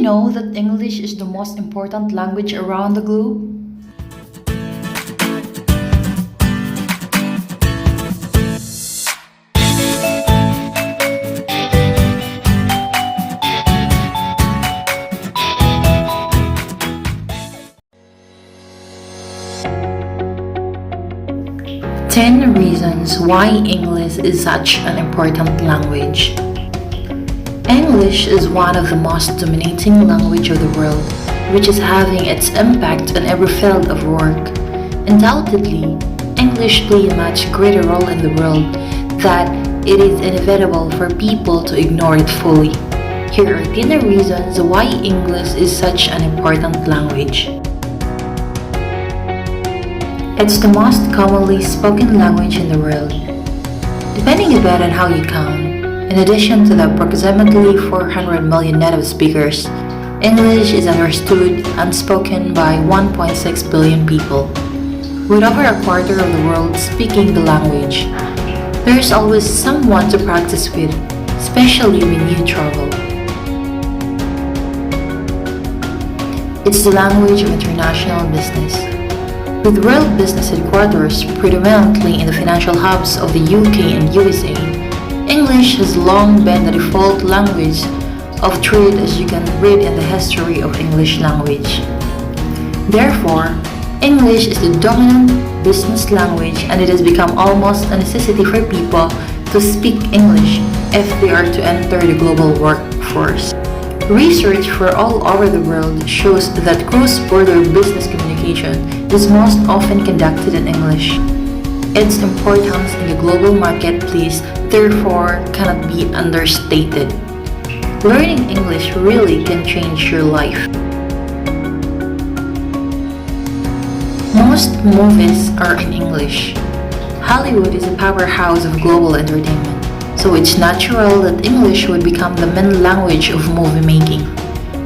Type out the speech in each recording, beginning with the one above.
you know that English is the most important language around the globe? 10 reasons why English is such an important language. English is one of the most dominating language of the world, which is having its impact on every field of work. Undoubtedly, English plays a much greater role in the world that it is inevitable for people to ignore it fully. Here are 10 reasons why English is such an important language. It's the most commonly spoken language in the world. Depending a bit on how you count, in addition to the approximately 400 million native speakers, English is understood and spoken by 1.6 billion people. With over a quarter of the world speaking the language, there is always someone to practice with, especially when you travel. It's the language of international business. With world business headquarters predominantly in the financial hubs of the UK and USA, English has long been the default language of trade, as you can read in the history of English language. Therefore, English is the dominant business language, and it has become almost a necessity for people to speak English if they are to enter the global workforce. Research for all over the world shows that cross-border business communication is most often conducted in English. Its importance in the global marketplace therefore cannot be understated. Learning English really can change your life. Most movies are in English. Hollywood is a powerhouse of global entertainment, so it's natural that English would become the main language of movie making.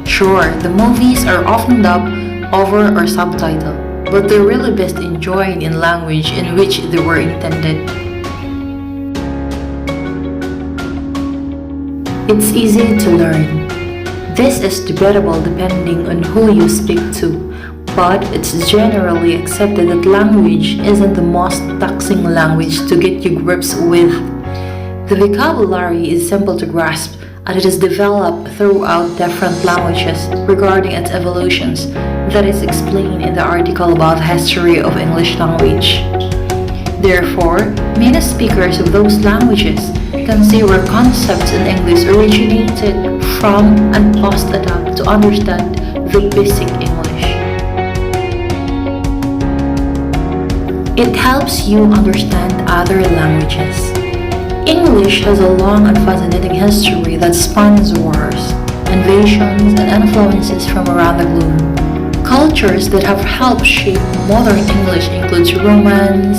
Sure, the movies are often dubbed over or subtitled, but they're really best enjoyed in language in which they were intended. It's easy to learn. This is debatable depending on who you speak to, but it's generally accepted that language isn't the most taxing language to get you grips with. The vocabulary is simple to grasp, and it is developed throughout different languages regarding its evolutions that is explained in the article about the history of English language. Therefore, many speakers of those languages can say where concepts in English originated from and post-adapt to understand the basic English. It helps you understand other languages. English has a long and fascinating history that spans wars, invasions, and influences from around the globe. Cultures that have helped shape modern English include Romans,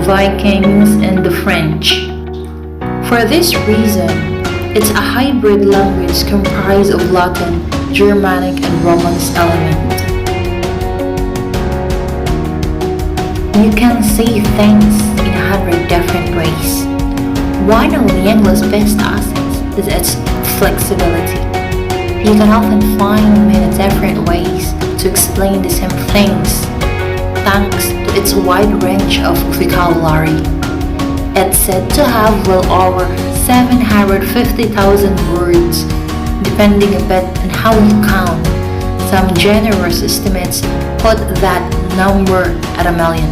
Vikings, and the French. For this reason, it's a hybrid language comprised of Latin, Germanic, and Romance elements. You can say things in 100 different ways. One of the English's best assets is its flexibility. You can often find many different ways to explain the same things, thanks to its wide range of vocabulary. It's said to have well over 750,000 words, depending a bit on how you count. Some generous estimates put that number at 1 million,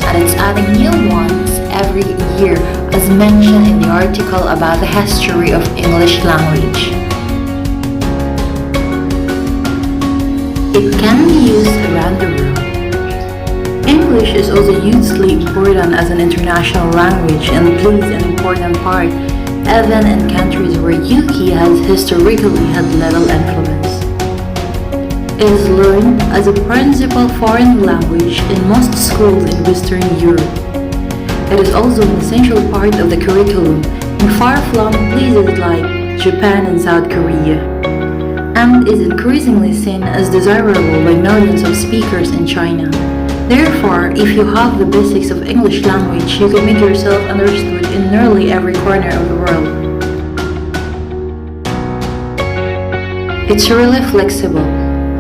and it's adding new ones every year, as mentioned in the article about the history of English language. It can be used around the world. English is also hugely important as an international language and plays an important part even in countries where UK has historically had little influence. It is learned as a principal foreign language in most schools in Western Europe. It is also an essential part of the curriculum in far-flung places like Japan and South Korea, and is increasingly seen as desirable by millions of speakers in China. Therefore, if you have the basics of English language, you can make yourself understood in nearly every corner of the world. It's really flexible.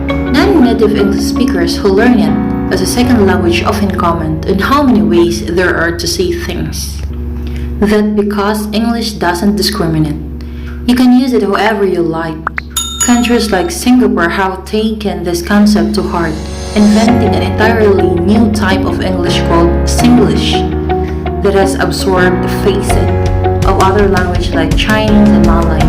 Non-native English speakers who learn it as a second language often comment on how many ways there are to say things. That because English doesn't discriminate, you can use it however you like. Countries like Singapore have taken this concept to heart, inventing an entirely new type of English called Singlish that has absorbed the facet of other languages like Chinese and Malay.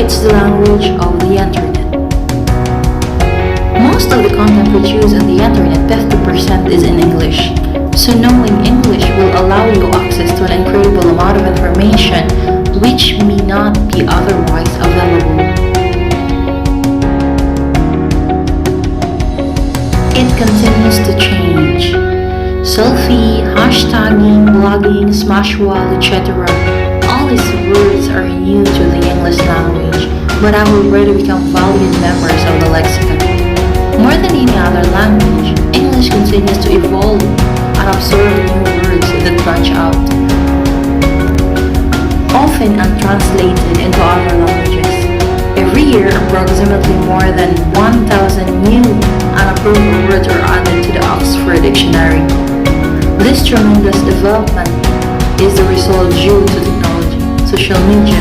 It's the language of the internet. Most of the content produced on the internet, 50% is in English. So knowing English will allow you access to an incredible amount of information which may not be otherwise available. It continues to change. Selfie, hashtagging, blogging, smashwall, etc. All these words are new to the English language, but have already become valued members of the lexicon. More than any other language, English continues to evolve and absorb new words that branch out, often untranslated into other languages. Every year, approximately more than 1,000 new unapproved words are added to the Oxford Dictionary. This tremendous development is the result due to technology, social media,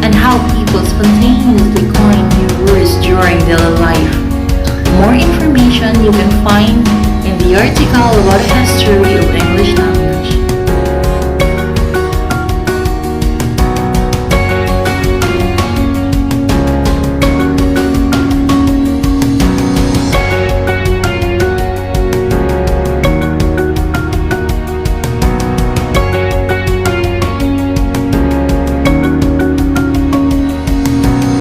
and how people spontaneously coin new words during daily life. More information you can find in the article about the history of English language.